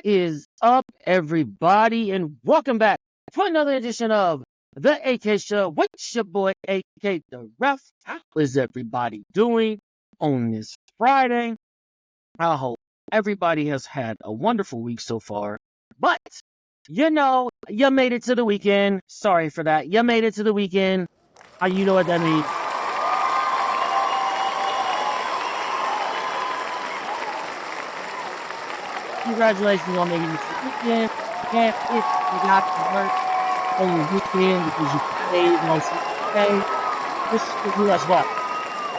Is up, everybody, and welcome back to another edition of the AK Show with your boy AK the Ref. How is everybody doing on this Friday? I hope everybody has had a wonderful week so far. But you made it to the weekend. Sorry for that. You made it to the weekend. You know what that means. Congratulations on making it to the weekend. And if you got to work on the weekend because you paid on Sunday, this is for you as well.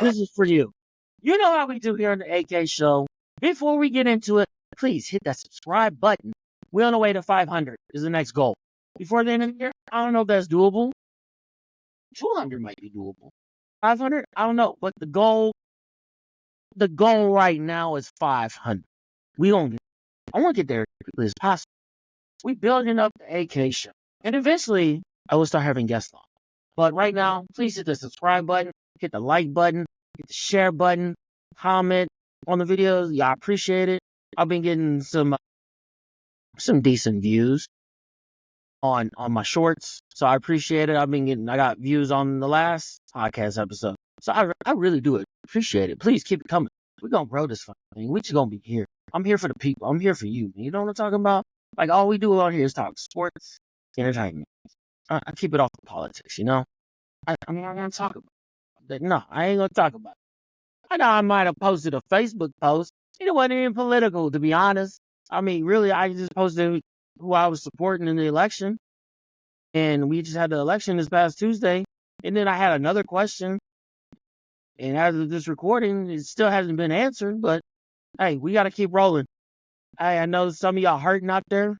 This is for you. You know how we do here on the AK Show. Before we get into it, please hit that subscribe button. We're on the way to 500 is the next goal. Before the end of the year, I don't know if that's doable. 200 might be doable. 500, I don't know. But the goal right now is 500. I want to get there as quickly as possible. We building up the AK Show. And eventually, I will start having guests on. But right now, please hit the subscribe button, hit the like button, hit the share button, comment on the videos. Yeah, I appreciate it. I've been getting some decent views on my shorts, so I appreciate it. I got views on the last podcast episode, so I really do appreciate it. Please keep it coming. We're gonna grow this thing. We just gonna be here. I'm here for the people. I'm here for you. You know what I'm talking about? Like all we do on here is talk sports, entertainment. I keep it off the politics, you know. I'm not gonna talk about that. No, I ain't gonna talk about it. I know I might have posted a Facebook post. It wasn't even political, to be honest. I mean, really, I just posted who I was supporting in the election, and we just had the election this past Tuesday. And then I had another question, and as of this recording, it still hasn't been answered. But hey, we got to keep rolling. I know some of y'all hurting out there.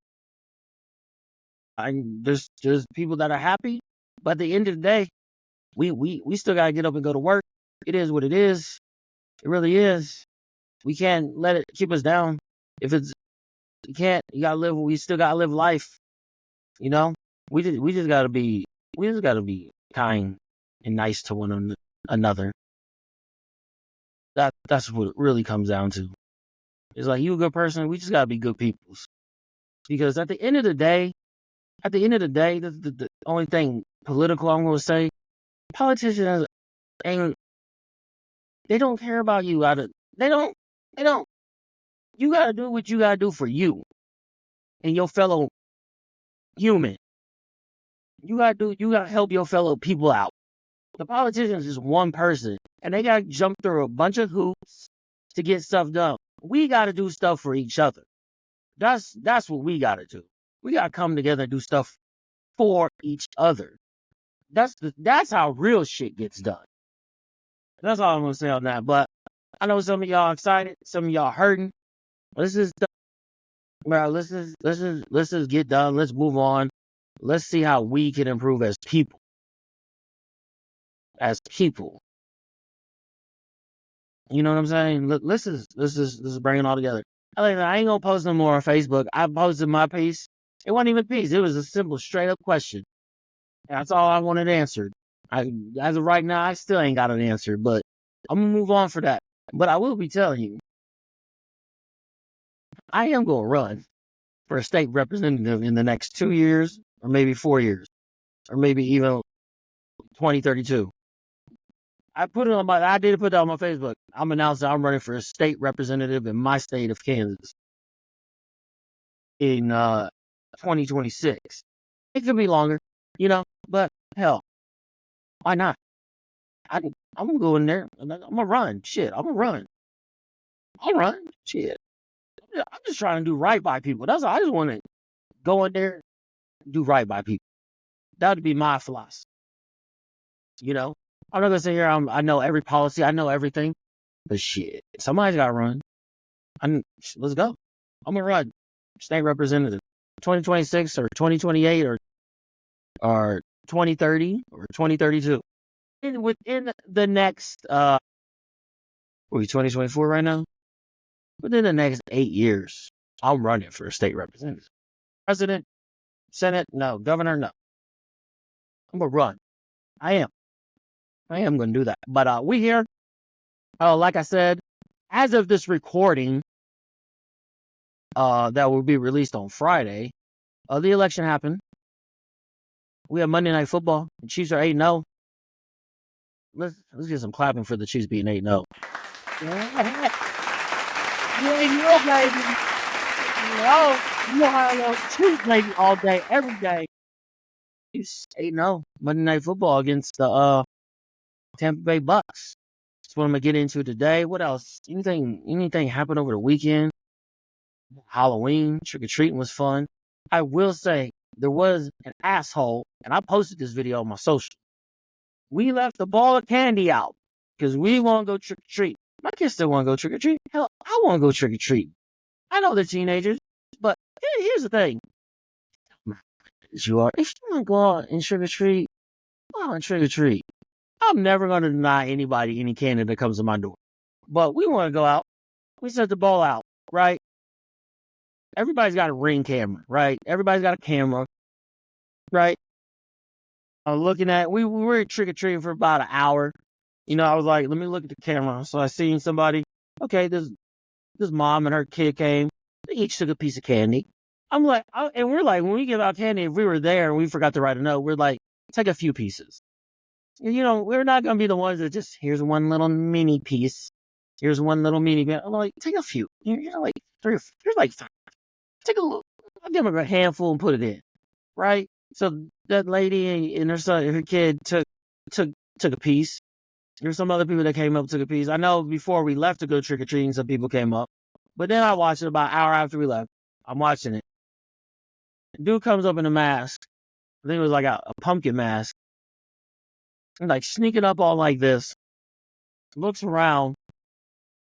There's people that are happy, but at the end of the day, we still gotta get up and go to work. It is what it is. It really is. We can't let it keep us down. If it's you can't, you gotta live. We still gotta live life. You know, we just gotta be kind and nice to one another. That's what it really comes down to. It's like you a good person. We just gotta be good people. Because at the end of the day, the only thing political I'm gonna say, politicians ain't. They don't care about you. They don't. You gotta do what you gotta do for you and your fellow human. You gotta help your fellow people out. The politicians is one person, and they gotta jump through a bunch of hoops to get stuff done. We gotta do stuff for each other. That's what we gotta do. We gotta come together and do stuff for each other. That's how real shit gets done. That's all I'm gonna say on that. But I know some of y'all excited, some of y'all hurting. Let's just, bro, let's just get done. Let's move on. Let's see how we can improve as people. As people, you know what I'm saying? Let's just bring it all together. I ain't gonna post no more on Facebook. I posted my piece. It wasn't even a piece. It was a simple, straight up question. That's all I wanted answered. As of right now, I still ain't got an answer, but I'm gonna move on for that. But I will be telling you, I am gonna run for a state representative in the next 2 years, or maybe 4 years, or maybe even 2032. I did put that on my Facebook. I'm announcing I'm running for a state representative in my state of Kansas in 2026. It could be longer, you know, but hell, why not? I'm gonna go in there. I'm gonna run. Shit, I'm gonna run. I'll run. Shit, I'm just trying to do right by people. That's all. I just want to go in there, and do right by people. That would be my philosophy. You know, I'm not gonna say here I know every policy, I know everything, but shit, somebody's got to run. Let's go. I'm gonna run state representative, 2026 or 2028 or 2030 or 2032. Within the next are we 2024 right now? Within the next 8 years, I'm running for a state representative. President, Senate, no. Governor, no. I'm gonna run. I am gonna do that. But we here. Like I said, as of this recording, that will be released on Friday. The election happened. We have Monday Night Football. The Chiefs are 8-0. Let's get some clapping for the Chiefs being 8-0. Yeah, baby. You know how I know Chiefs, baby, all day, every day. Chiefs 8-0. Monday Night Football against the Tampa Bay Bucs. That's what I'm gonna get into today. What else? Anything happened over the weekend? Halloween, trick-or-treating was fun. I will say there was an asshole, and I posted this video on my social. We left a ball of candy out because we want to go trick-or-treat. My kids still want to go trick-or-treat. Hell, I want to go trick-or-treat. I know they're teenagers, but here's the thing. If you want to go out and trick-or-treat, go out and trick-or-treat. I'm never going to deny anybody any candy that comes to my door. But we want to go out. We set the ball out, right? Everybody's got a Ring camera, right? Everybody's got a camera, right? I'm looking at, we were trick-or-treating for about an hour. I was like, let me look at the camera. So I seen somebody, okay, this mom and her kid came. They each took a piece of candy. I'm like, and we're like, when we give out candy, if we were there and we forgot to write a note, we're like, take a few pieces. We're not going to be the ones that just, here's one little mini piece. Here's one little mini bit. I'm like, take a few. Like three. Here's like three. Take a little. I'll give them a handful and put it in. Right? So that lady and her son, her kid took a piece. There's some other people that came up, took a piece. I know before we left to go trick-or-treating, some people came up. But then I watched it about an hour after we left. I'm watching it. Dude comes up in a mask. I think it was like a pumpkin mask. And like sneaking up all like this. Looks around.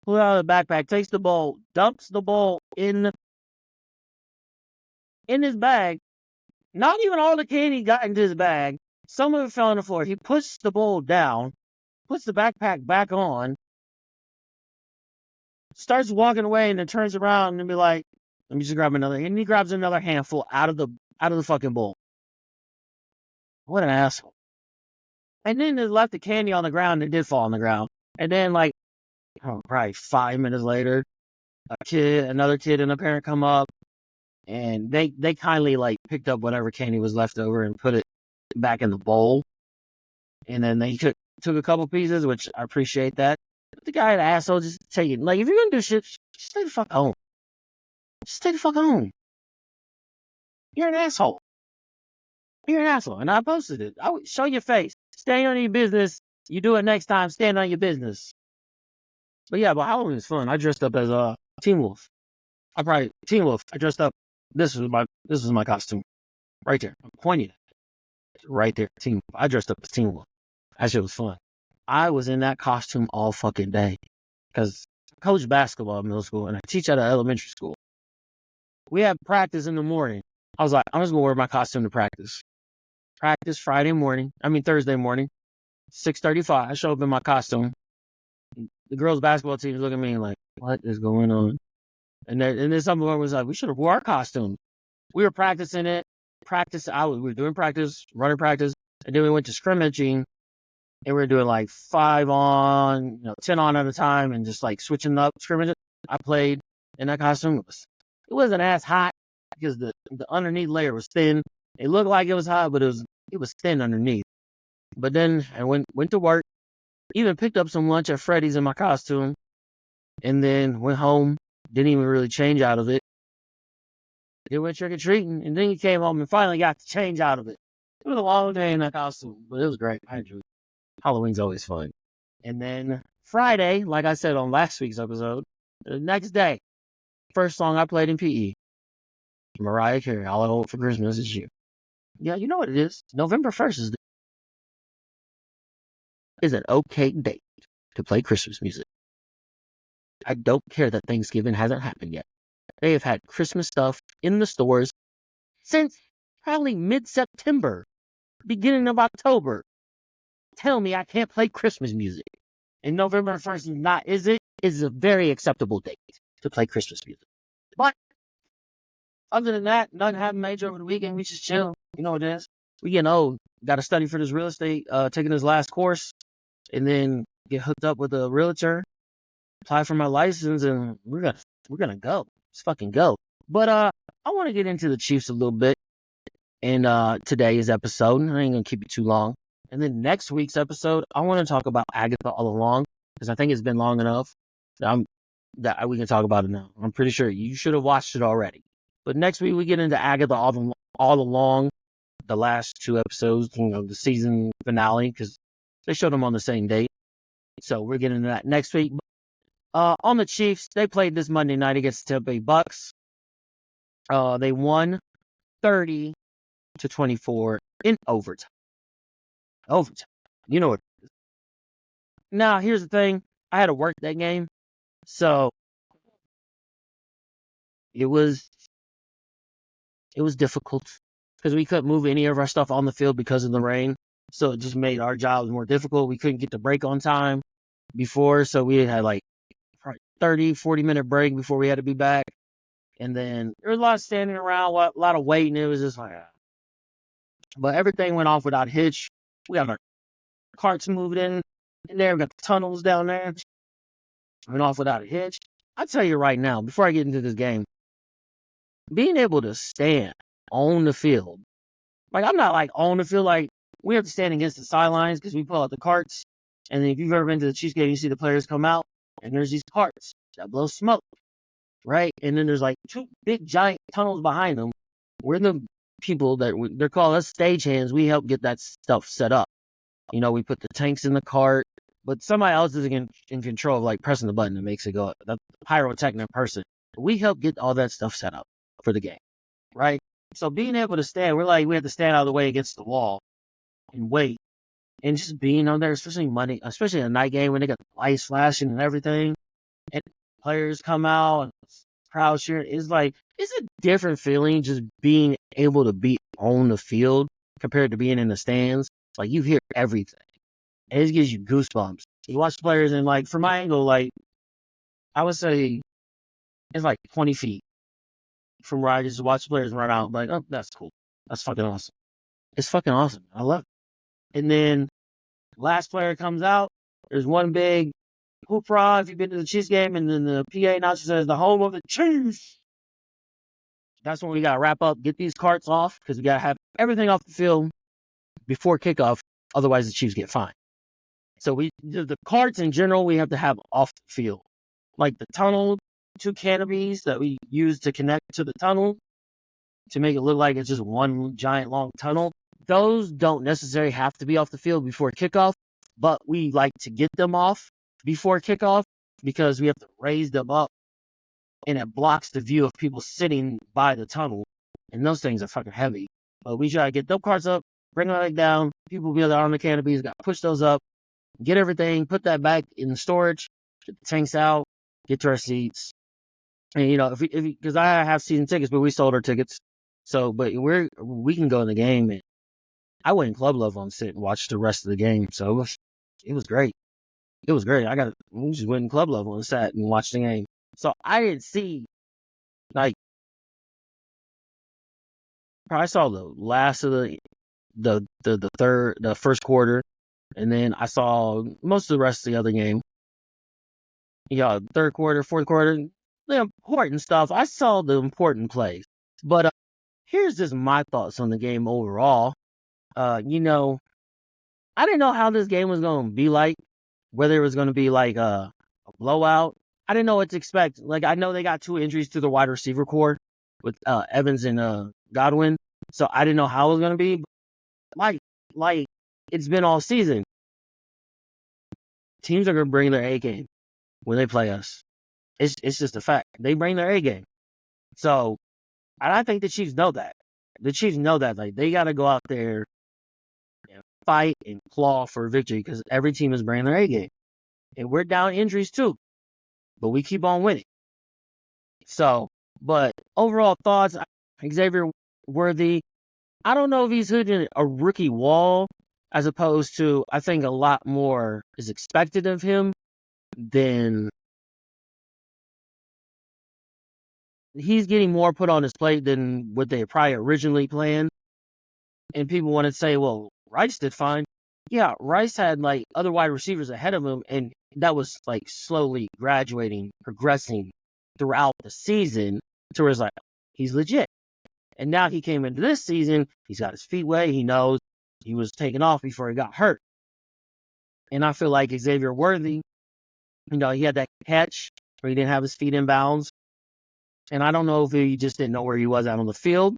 Pulls out of the backpack. Takes the bowl. Dumps the bowl in his bag. Not even all the candy got into his bag. Some of it fell on the floor. He puts the bowl down. Puts the backpack back on. Starts walking away and then turns around and be like, let me just grab another. And he grabs another handful out of the fucking bowl. What an asshole. And then they left the candy on the ground. It did fall on the ground. And then probably 5 minutes later, another kid and a parent come up and they kindly picked up whatever candy was left over and put it back in the bowl. And then they took a couple pieces, which I appreciate that. But the guy, the asshole, just take it. Like, if you're gonna do shit, just stay the fuck home. Just stay the fuck home. You're an asshole. You're an asshole. And I posted it. I would show your face. Stay on your business. You do it next time. Stand on your business. But Halloween was fun. I dressed up as a Teen Wolf. Teen Wolf. I dressed up. This was my costume. Right there. I'm pointing at it. Right there. Teen Wolf. I dressed up as Teen Wolf. That shit was fun. I was in that costume all fucking day. Because I coach basketball in middle school and I teach at an elementary school. We had practice in the morning. I was like, I'm just going to wear my costume to practice. Practice Thursday morning, 6:35. I show up in my costume. The girls' basketball team is looking at me like, what is going on? And then someone was like, we should have wore our costume. We were practicing it. We were doing practice, running practice. And then we went to scrimmaging. And we were doing 5 on, 10 on at a time and just switching up scrimmage. I played in that costume. It wasn't as hot because the underneath layer was thin. It looked like it was hot, but it was thin underneath. But then I went to work, even picked up some lunch at Freddy's in my costume, and then went home. Didn't even really change out of it. Then went trick-or-treating, and then he came home and finally got to change out of it. It was a long day in that costume, but it was great. I enjoyed it. Halloween's always fun. And then Friday, like I said on last week's episode, the next day, first song I played in PE, Mariah Carey, All I Want for Christmas Is You. Yeah, you know what it is. November 1st is an okay date to play Christmas music. I don't care that Thanksgiving hasn't happened yet. They have had Christmas stuff in the stores since probably mid-September, beginning of October. Tell me I can't play Christmas music. And November 1st is not, is it? It's a very acceptable date to play Christmas music. But other than that, nothing happened major over the weekend. We just chill. You know what it is. We getting old. Got to study for this real estate, taking this last course, and then get hooked up with a realtor, apply for my license, and we're gonna go. Let's fucking go. But I want to get into the Chiefs a little bit in today's episode. I ain't gonna keep it too long. And then next week's episode, I want to talk about Agatha all along because I think it's been long enough that we can talk about it now. I'm pretty sure you should have watched it already. But next week we get into Agatha all along the last two episodes, the season finale, because they showed them on the same date. So we're getting into that next week. On the Chiefs, they played this Monday night against the Tampa Bay Bucs. They won 30-24 in overtime. You know what? Now, here's the thing. I had to work that game. So it was difficult because we couldn't move any of our stuff on the field because of the rain. So it just made our jobs more difficult. We couldn't get the break on time before. So we had like 30, 40-minute break before we had to be back. And then there was a lot of standing around, a lot of waiting. It was just like, but everything went off without hitch. We got our carts moved in there. We got the tunnels down there. Went off without a hitch. I'll tell you right now, before I get into this game, being able to stand on the field, like I'm not like on the field, like we have to stand against the sidelines because we pull out the carts. And then if you've ever been to the Chiefs game, you see the players come out and there's these carts that blow smoke, right? And then there's like two big giant tunnels behind them. We're the people they're called us stagehands. We help get that stuff set up. We put the tanks in the cart, but somebody else is in control of like pressing the button that makes it go. The pyrotechnic person. We help get all that stuff set up for the game, right? So being able to stand, we have to stand out of the way against the wall and wait. And just being on there, especially a night game when they got the lights flashing and everything, and players come out and crowd cheering, it's a different feeling just being able to be on the field compared to being in the stands. Like you hear everything. And it gives you goosebumps. You watch players and like from my angle, like I would say it's like 20 feet from where I just watch players run out. Like, oh, that's cool. That's fucking awesome. It's fucking awesome. I love it. And then last player comes out. There's one big hoopra if you've been to the Chiefs game, and then the PA announcer says the home of the Chiefs. That's when we gotta wrap up, get these carts off, because we gotta have everything off the field before kickoff. Otherwise, the Chiefs get fined. So the carts in general, we have to have off the field, like the tunnel, 2 canopies that we use to connect to the tunnel to make it look like it's just one giant long tunnel. Those don't necessarily have to be off the field before kickoff, but we like to get them off before kickoff because we have to raise them up and it blocks the view of people sitting by the tunnel. And those things are fucking heavy. But we try to get those carts up, bring them back down. People be on the canopies, got to push those up, get everything, put that back in the storage, get the tanks out, get to our seats. And because I have season tickets, but we sold our tickets. So, but we can go in the game, and I went in club level and sit and watch the rest of the game. So it was great. It was great. We just went in club level and sat and watched the game. So I didn't see I saw the last of the first quarter, and then I saw most of the rest of the other game. Third quarter, fourth quarter, the important stuff. I saw the important plays, but here's just my thoughts on the game overall. I didn't know how this game was going to be like, whether it was going to be like a blowout. I didn't know what to expect. Like, I know they got 2 injuries to the wide receiver core with Evans and Godwin, so I didn't know how it was going to be. Like it's been all season. Teams are going to bring their A game when they play us. It's just a fact. They bring their A game. So, and I think the Chiefs know that. The Chiefs know that. Like, they got to go out there and fight and claw for victory because every team is bringing their A game. And we're down injuries too. But we keep on winning. So, but overall thoughts, Xavier Worthy, I don't know if he's hitting a rookie wall as opposed to, I think a lot more is expected of him than he's getting more put on his plate than what they probably originally planned. And people want to say, well, Rice did fine. Yeah, Rice had like other wide receivers ahead of him, and that was like slowly progressing throughout the season to where it's like, he's legit. And now he came into this season, he's got his feet wet. He knows he was taken off before he got hurt. And I feel like Xavier Worthy, he had that catch where he didn't have his feet in bounds. And I don't know if he just didn't know where he was out on the field,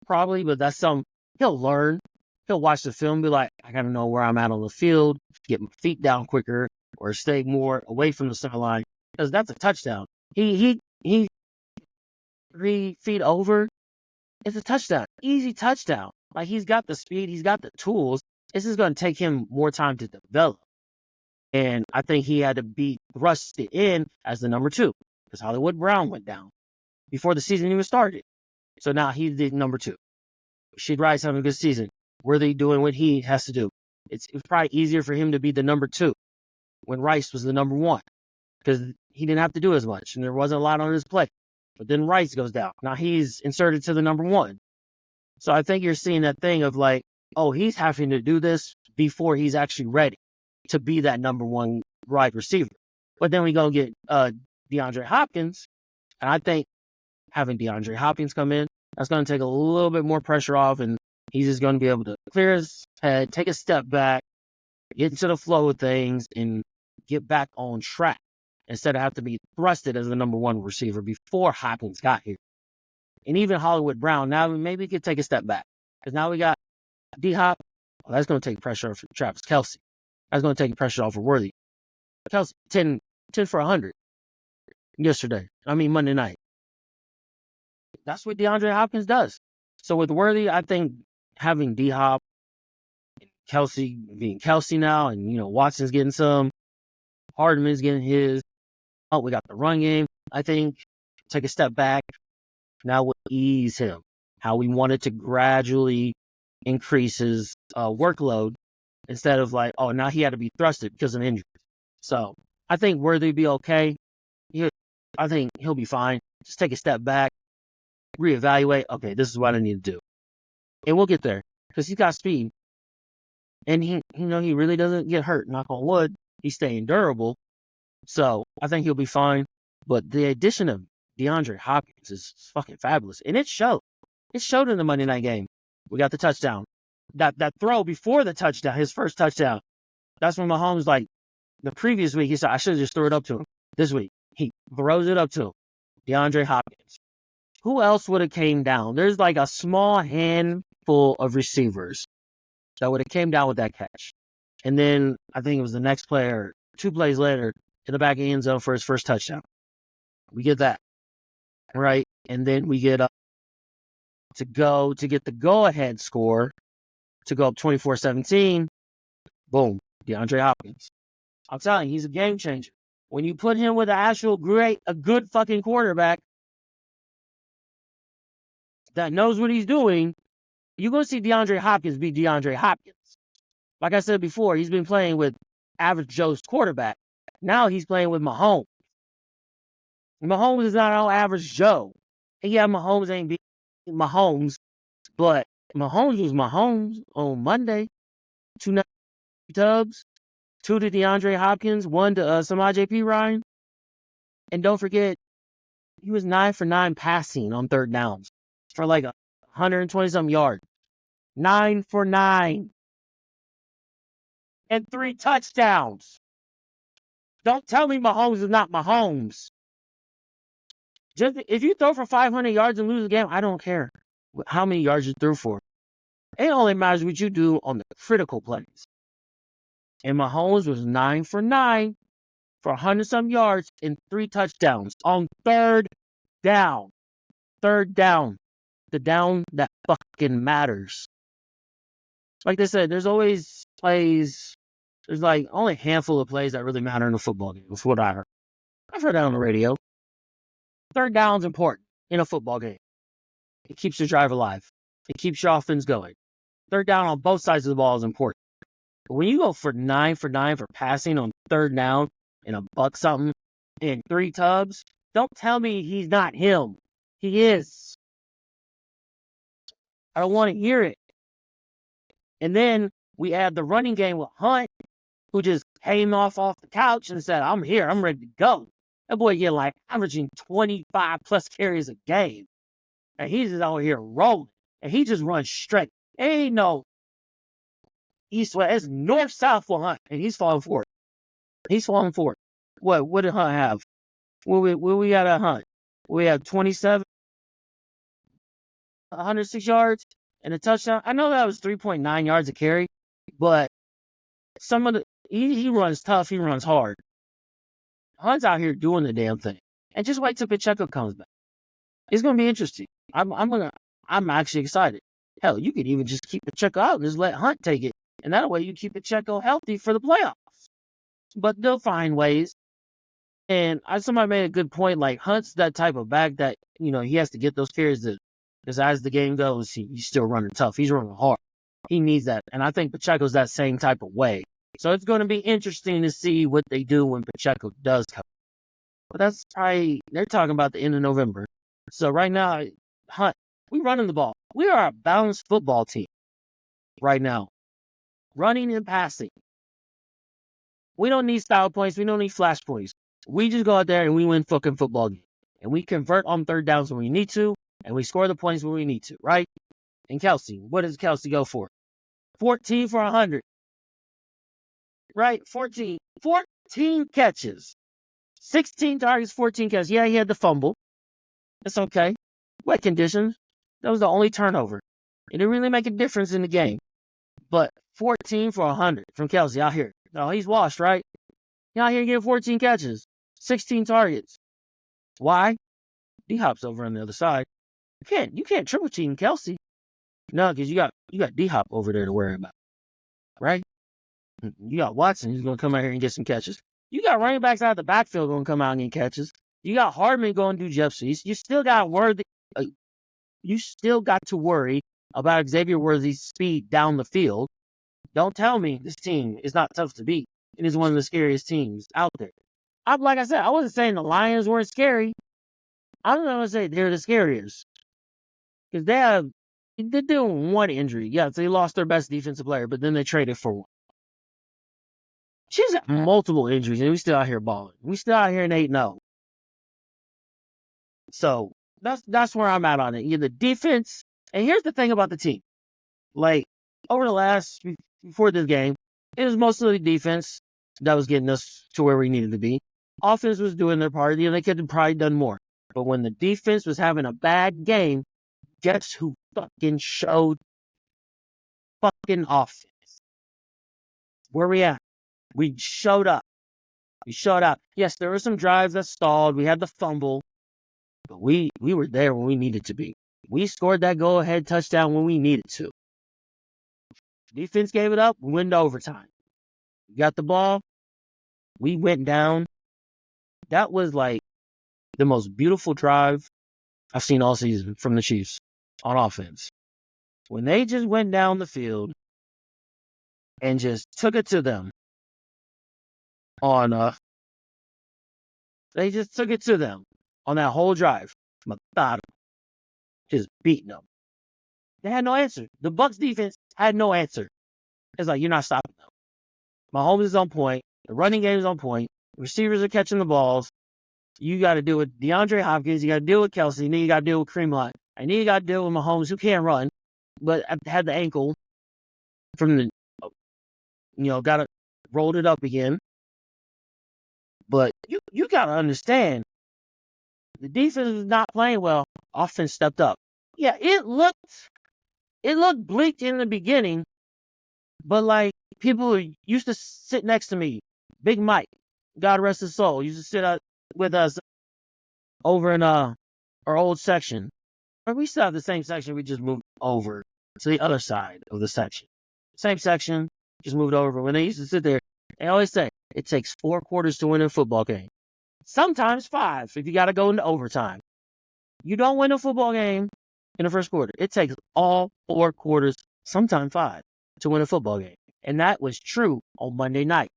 probably, but that's something he'll learn. He'll watch the film and be like, I got to know where I'm at on the field, get my feet down quicker, or stay more away from the sideline, because that's a touchdown. He 3 feet over. It's a touchdown. Easy touchdown. Like, he's got the speed. He's got the tools. This is going to take him more time to develop. And I think he had to be thrusted in as the number 2 because Hollywood Brown went down before the season even started. So now he's the number 2. Sheed Rice having a good season. Worthy doing what he has to do. It's probably easier for him to be the number 2 when Rice was the number 1 because he didn't have to do as much and there wasn't a lot on his plate. But then Rice goes down. Now he's inserted to the number 1. So I think you're seeing that thing of like, oh, he's having to do this before he's actually ready to be that number 1 wide receiver. But then we go get DeAndre Hopkins. And I think having DeAndre Hopkins come in, that's going to take a little bit more pressure off. And he's just going to be able to clear his head, take a step back, get into the flow of things, and get back on track instead of have to be thrusted as the number 1 receiver before Hopkins got here. And even Hollywood Brown, now maybe he could take a step back. Because now we got D-Hop. Well, that's going to take pressure off Travis Kelce. That's going to take pressure off of Worthy. Kelce, 10 for 100 Monday night. That's what DeAndre Hopkins does. So with Worthy, I think having D-Hop, Kelce being Kelce now, and, Watson's getting some, Hardman's getting his. Oh, we got the run game. I think take a step back. Now we'll ease him. How we wanted to gradually increase his workload instead of like, oh, now he had to be thrusted because of injury. So I think Worthy will be okay. I think he'll be fine. Just take a step back, reevaluate. Okay, this is what I need to do. And we'll get there because he's got speed. And he really doesn't get hurt. Knock on wood. He's staying durable. So I think he'll be fine. But the addition of DeAndre Hopkins is fucking fabulous. And it showed. It showed in the Monday night game. We got the touchdown. That throw before the touchdown, his first touchdown. That's when Mahomes, like, the previous week, he said, I should have just threw it up to him. This week, he throws it up to him. DeAndre Hopkins. Who else would have came down? There's like a small handful of receivers that would have came down with that catch. And then I think it was the next player, 2 plays later, in the back of the end zone for his first touchdown. We get that. Right? And then we get to get the go-ahead score to go up 24-17. Boom. DeAndre Hopkins. I'm telling you, he's a game changer. When you put him with a good fucking quarterback that knows what he's doing, you're going to see DeAndre Hopkins be DeAndre Hopkins. Like I said before, he's been playing with average Joe's quarterback. Now he's playing with Mahomes. Mahomes is not all average Joe. And yeah, Mahomes ain't being Mahomes, but Mahomes was Mahomes on Monday. 2 tubs, 2 to DeAndre Hopkins, 1 to Samaje Perine. And don't forget, he was 9 for 9 passing on third downs for like 120-something yards. 9 for 9. And 3 touchdowns. Don't tell me Mahomes is not Mahomes. Just if you throw for 500 yards and lose the game, I don't care how many yards you threw for. It only matters what you do on the critical plays. And Mahomes was 9 for 9 for 100-some yards and 3 touchdowns on third down. Third down. The down that fucking matters. Like they said, there's always plays. There's like only a handful of plays that really matter in a football game. That's what I heard. I've heard that on the radio. Third down's important in a football game. It keeps your drive alive. It keeps your offense going. Third down on both sides of the ball is important. But when you go for 9 for 9 for passing on third down and a buck something and 3 tubs, don't tell me he's not him. He is. I don't want to hear it. And then we add the running game with Hunt, who just came off the couch and said, I'm here. I'm ready to go. That boy getting like averaging 25 plus carries a game. and he's just out here rolling, and he just runs straight. Ain't no east west. It's north south for Hunt, and he's falling for it. He's falling for it. What did Hunt have? What we got at Hunt? We have 27, 106 yards and a touchdown. I know that was 3.9 yards a carry, but some of the he runs tough. He runs hard. Hunt's out here doing the damn thing, and just wait till Pacheco comes back. It's gonna be interesting. I'm actually excited. Hell, you could even just keep Pacheco out and just let Hunt take it, and that way you keep Pacheco healthy for the playoffs. But they'll find ways. And somebody made a good point. Like Hunt's that type of back that he has to get those carries because as the game goes, he's still running tough. He's running hard. He needs that, and I think Pacheco's that same type of way. So it's going to be interesting to see what they do when Pacheco does come. But that's probably they're talking about the end of November. So right now, Hunt, we running the ball. We are a balanced football team right now, running and passing. We don't need style points. We don't need flash points. We just go out there and we win fucking football games. And we convert on third downs when we need to, and we score the points when we need to, right? And Kelsey, what does Kelsey go for? 14 for 100. Right? 14 catches. 16 targets, 14 catches. Yeah, he had the fumble. That's okay. Wet conditions. That was the only turnover. It didn't really make a difference in the game. But 14 for 100 from Kelsey out here. No, he's washed, right? He's out here getting 14 catches. 16 targets. Why? D-Hop's over on the other side. You can't triple team Kelsey. No, because you got D-Hop over there to worry about. Right? You got Watson, who's going to come out here and get some catches. You got running backs out of the backfield going to come out and get catches. You got Hardman going to do Jefferson. You still got you still got to worry about Xavier Worthy's speed down the field. Don't tell me this team is not tough to beat. It is one of the scariest teams out there. Like I said, I wasn't saying the Lions weren't scary. I'm going to say they're the scariest. Because they're doing one injury. Yeah, so they lost their best defensive player, but then they traded for one. She's got multiple injuries, and we still out here balling. We still out here in 8-0. So that's where I'm at on it. The defense, and here's the thing about the team. Like, over the before this game, it was mostly the defense that was getting us to where we needed to be. Offense was doing their part. They could have probably done more. But when the defense was having a bad game, guess who fucking showed fucking offense? Where we at? We showed up. Yes, there were some drives that stalled. We had the fumble. But we were there when we needed to be. We scored that go-ahead touchdown when we needed to. Defense gave it up. We went to overtime. We got the ball. We went down. That was like the most beautiful drive I've seen all season from the Chiefs on offense. When they just went down the field and just took it to them they just took it to them on that whole drive. Methodical. Just beating them. They had no answer. The Bucs defense had no answer. It's like, you're not stopping them. Mahomes is on point. The running game is on point. The receivers are catching the balls. You got to deal with DeAndre Hopkins. You got to deal with Kelsey. And then you got to deal with Kareem Hunt. And then you got to deal with Mahomes, who can't run, but had the ankle from the, got it, rolled it up again. But you got to understand, the defense is not playing well. Offense stepped up. Yeah, it looked bleak in the beginning, but like people who used to sit next to me, Big Mike, God rest his soul, used to sit with us over in our old section. Or we still have the same section, we just moved over to the other side of the section. Same section, just moved over. When they used to sit there, they always say, it takes 4 quarters to win a football game. Sometimes 5 if you got to go into overtime. You don't win a football game in the first quarter. It takes all 4 quarters, sometimes 5, to win a football game. And that was true on Monday night.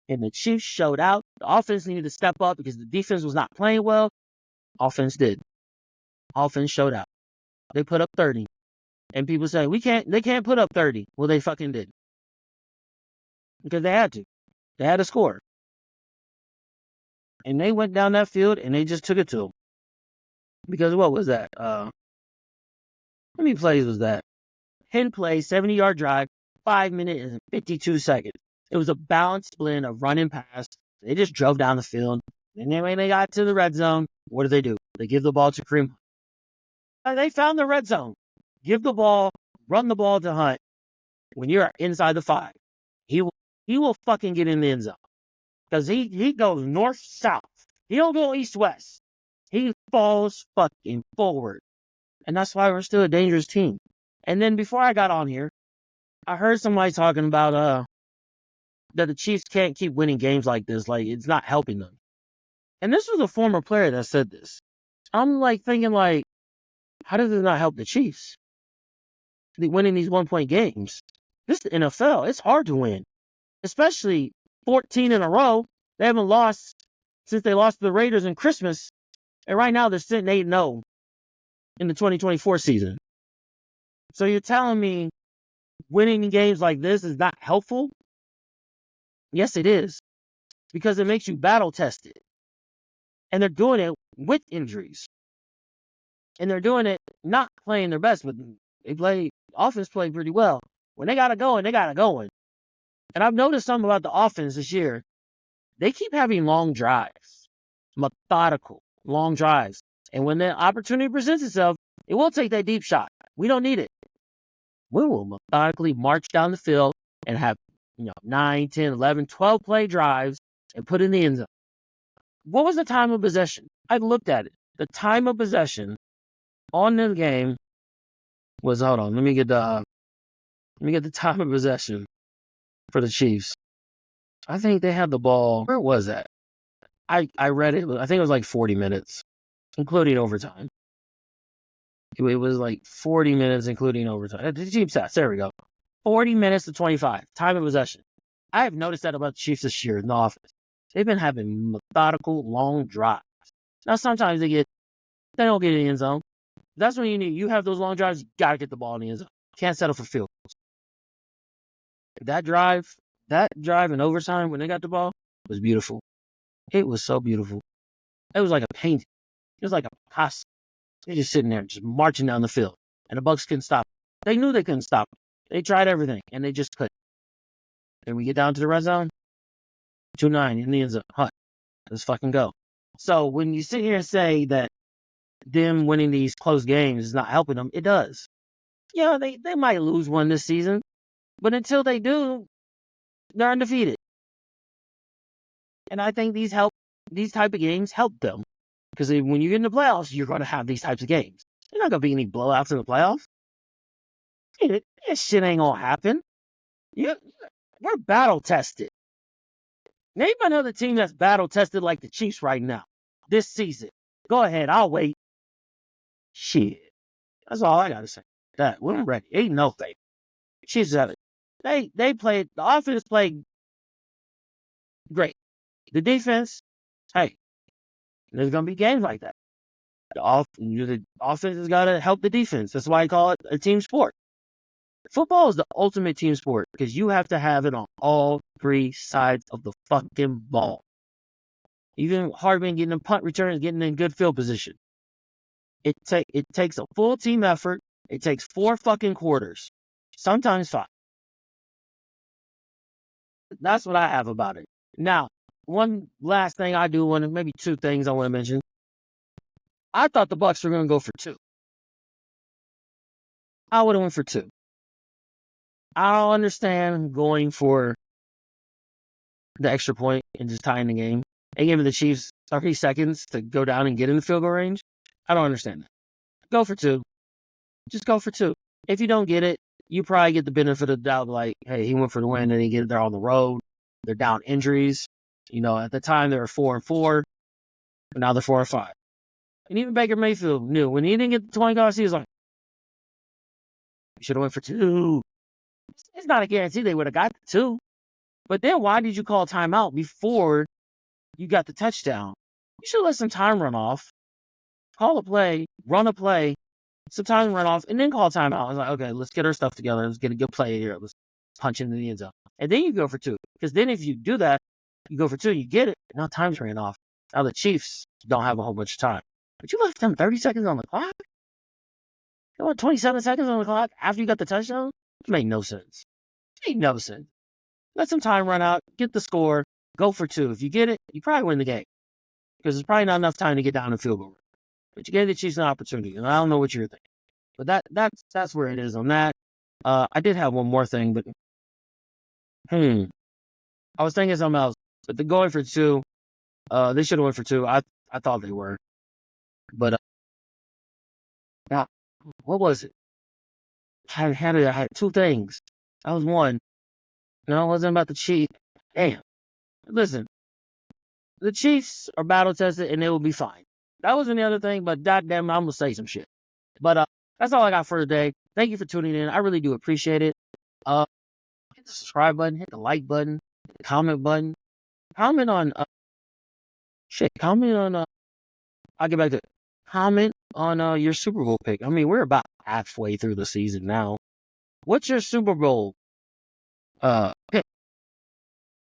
And the Chiefs showed out. The offense needed to step up because the defense was not playing well. Offense did. Offense showed out. They put up 30. And people say, they can't put up 30. Well, they fucking did. Because they had to. They had to score. And they went down that field and they just took it to them. Because what was that? How many plays was that? 10 plays, 70-yard drive, 5 minutes and 52 seconds. It was a balanced blend of run and pass. They just drove down the field. And then when they got to the red zone, what do? They give the ball to Kareem. They found the red zone. Give the ball, run the ball to Hunt. When you're inside the 5, he will fucking get in the end zone. Because he goes north-south. He don't go east-west. He falls fucking forward. And that's why we're still a dangerous team. And then before I got on here, I heard somebody talking about that the Chiefs can't keep winning games like this. Like, it's not helping them. And this was a former player that said this. I'm like thinking like, how does it not help the Chiefs? Winning these 1-point games. This is the NFL. It's hard to win. Especially 14 in a row. They haven't lost since they lost to the Raiders in Christmas. And right now they're sitting 8-0 in the 2024 season. So you're telling me winning games like this is not helpful? Yes, it is. Because it makes you battle tested. And they're doing it with injuries. And they're doing it not playing their best, but offense played pretty well. When they got it going, they got it going. And I've noticed something about the offense this year. They keep having long drives. Methodical, long drives. And when the opportunity presents itself, it won't take that deep shot. We don't need it. We will methodically march down the field and have 9, 10, 11, 12 play drives and put in the end zone. What was the time of possession? I looked at it. The time of possession on the game was, hold on, let me get the time of possession for the Chiefs. I think they had the ball. Where was that? I read it. I think it was like 40 minutes, including overtime. It was like 40 minutes, including overtime. The Chiefs stats. There we go. 40 minutes to 25. Time of possession. I have noticed that about the Chiefs this year in the offense. They've been having methodical, long drives. Now, sometimes they don't get in the end zone. That's when you have those long drives, you got to get the ball in the end zone. Can't settle for field goals. That drive in overtime when they got the ball was beautiful. It was so beautiful. It was like a painting. It was like a Picasso. They're just sitting there, just marching down the field. And the Bucs couldn't stop it. They knew they couldn't stop it. They tried everything, and they just couldn't. And we get down to the red zone, 2-9 in the end zone. Let's fucking go. So when you sit here and say that them winning these close games is not helping them, it does. Yeah, they might lose one this season, but until they do, they're undefeated. And I think these type of games help them. Because when you get in the playoffs, you're going to have these types of games. There's not going to be any blowouts in the playoffs. This shit ain't going to happen. We're battle tested. Name another team that's battle tested like the Chiefs right now, this season. Go ahead, I'll wait. Shit. That's all I got to say. That we're ready. Ain't no baby. Chiefs have it. The offense played great. The defense, hey, there's going to be games like that. The offense has got to help the defense. That's why I call it a team sport. Football is the ultimate team sport because you have to have it on all 3 sides of the fucking ball. Even Hardman getting a punt returns, getting in good field position. It takes a full team effort. It takes 4 fucking quarters, sometimes 5. That's what I have about it. Now, one last thing I do want to, maybe 2 things I want to mention. I thought the Bucs were going to go for 2. I would have went for 2. I don't understand going for the extra point and just tying the game and giving the Chiefs 30 seconds to go down and get in the field goal range. I don't understand that. Go for 2. Just go for 2. If you don't get it, you probably get the benefit of the doubt, like, hey, he went for the win and he get it there on the road. They're down injuries. At the time they were 4-4, but now they're 4-5. And even Baker Mayfield knew when he didn't get the 20 yards, he was like, you should have went for 2. It's not a guarantee they would have got the 2. But then why did you call timeout before you got the touchdown? You should let some time run off. Call a play, run a play, some time run off, and then call timeout. I was like, okay, let's get our stuff together. Let's get a good play here. Let's punch into the end zone. And then you go for 2. Because then if you do that, you go for 2, you get it. Now time's ran off. Now the Chiefs don't have a whole bunch of time. But you left them 30 seconds on the clock? What, 27 seconds on the clock after you got the touchdown? It made no sense. Made no sense. Let some time run out, get the score, go for 2. If you get it, you probably win the game. Because there's probably not enough time to get down the field goal. But you gave the Chiefs an opportunity, and I don't know what you're thinking. But that's where it is on that. I did have one more thing, but I was thinking something else. But the going for 2, they should have went for 2. I thought they were. But now, what was it? I had 2 things. That was one. No, it wasn't about the Chiefs. Damn. Listen, the Chiefs are battle tested and they will be fine. That wasn't the other thing, but goddamn, I'm gonna say some shit. But that's all I got for today. Thank you for tuning in. I really do appreciate it. Hit the subscribe button, hit the like button, hit the comment button. Comment on comment on I'll get back to it. Comment on your Super Bowl pick. I mean, we're about halfway through the season now. What's your Super Bowl pick?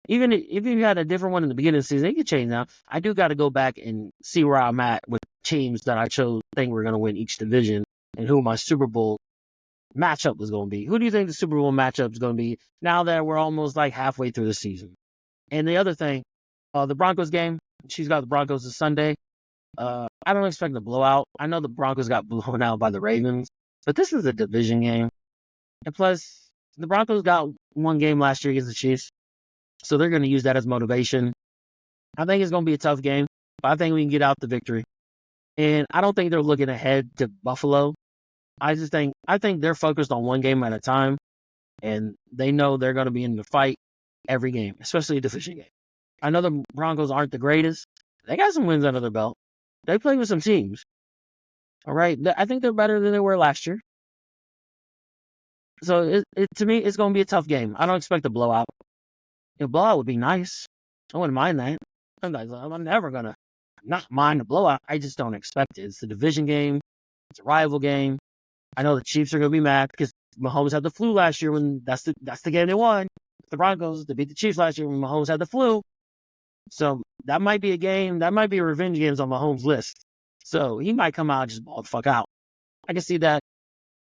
Even if you had a different one in the beginning of the season, it could change now. I do got to go back and see where I'm at with teams that I think were going to win each division and who my Super Bowl matchup was going to be. Who do you think the Super Bowl matchup is going to be now that we're almost like halfway through the season? And the other thing, the Broncos game, she's got the Broncos this Sunday. I don't expect a blowout. I know the Broncos got blown out by the Ravens, but this is a division game. And plus, the Broncos got one game last year against the Chiefs. So they're going to use that as motivation. I think it's going to be a tough game, but I think we can get out the victory. And I don't think they're looking ahead to Buffalo. I think they're focused on one game at a time, and they know they're going to be in the fight every game, especially a division game. I know the Broncos aren't the greatest. They got some wins under their belt. They play with some teams. All right. I think they're better than they were last year. So to me, it's going to be a tough game. I don't expect a blowout. A blowout would be nice. I wouldn't mind that. I'm never going to not mind a blowout. I just don't expect it. It's a division game. It's a rival game. I know the Chiefs are going to be mad because Mahomes had the flu last year when that's the game they won. The Broncos, they beat the Chiefs last year when Mahomes had the flu. So that might be a game. That might be revenge games on Mahomes' list. So he might come out and just ball the fuck out. I can see that.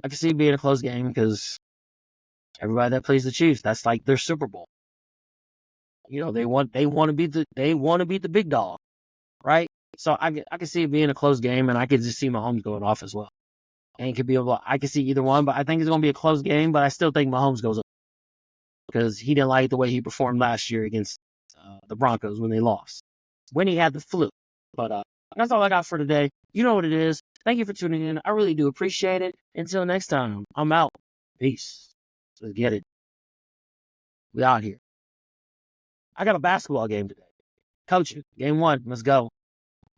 I can see it being a close game because everybody that plays the Chiefs, that's like their Super Bowl. You know, they want to beat the big dog, right? So I can see it being a close game, and I could just see Mahomes going off as well. And it could be I could see either one, but I think it's going to be a close game. But I still think Mahomes goes up because he didn't like the way he performed last year against the Broncos when they lost, when he had the flu. But that's all I got for today. You know what it is. Thank you for tuning in. I really do appreciate it. Until next time, I'm out. Peace. Let's get it. We out here. I got a basketball game today. Coaching, game 1. Let's go.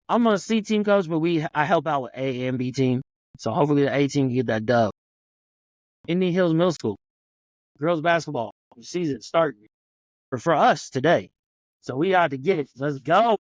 I'm a C team coach, but I help out with A and B team. So hopefully the A team can get that dub. Indian Hills Middle School. Girls basketball. Season starting for us today. So we got to get it. Let's go.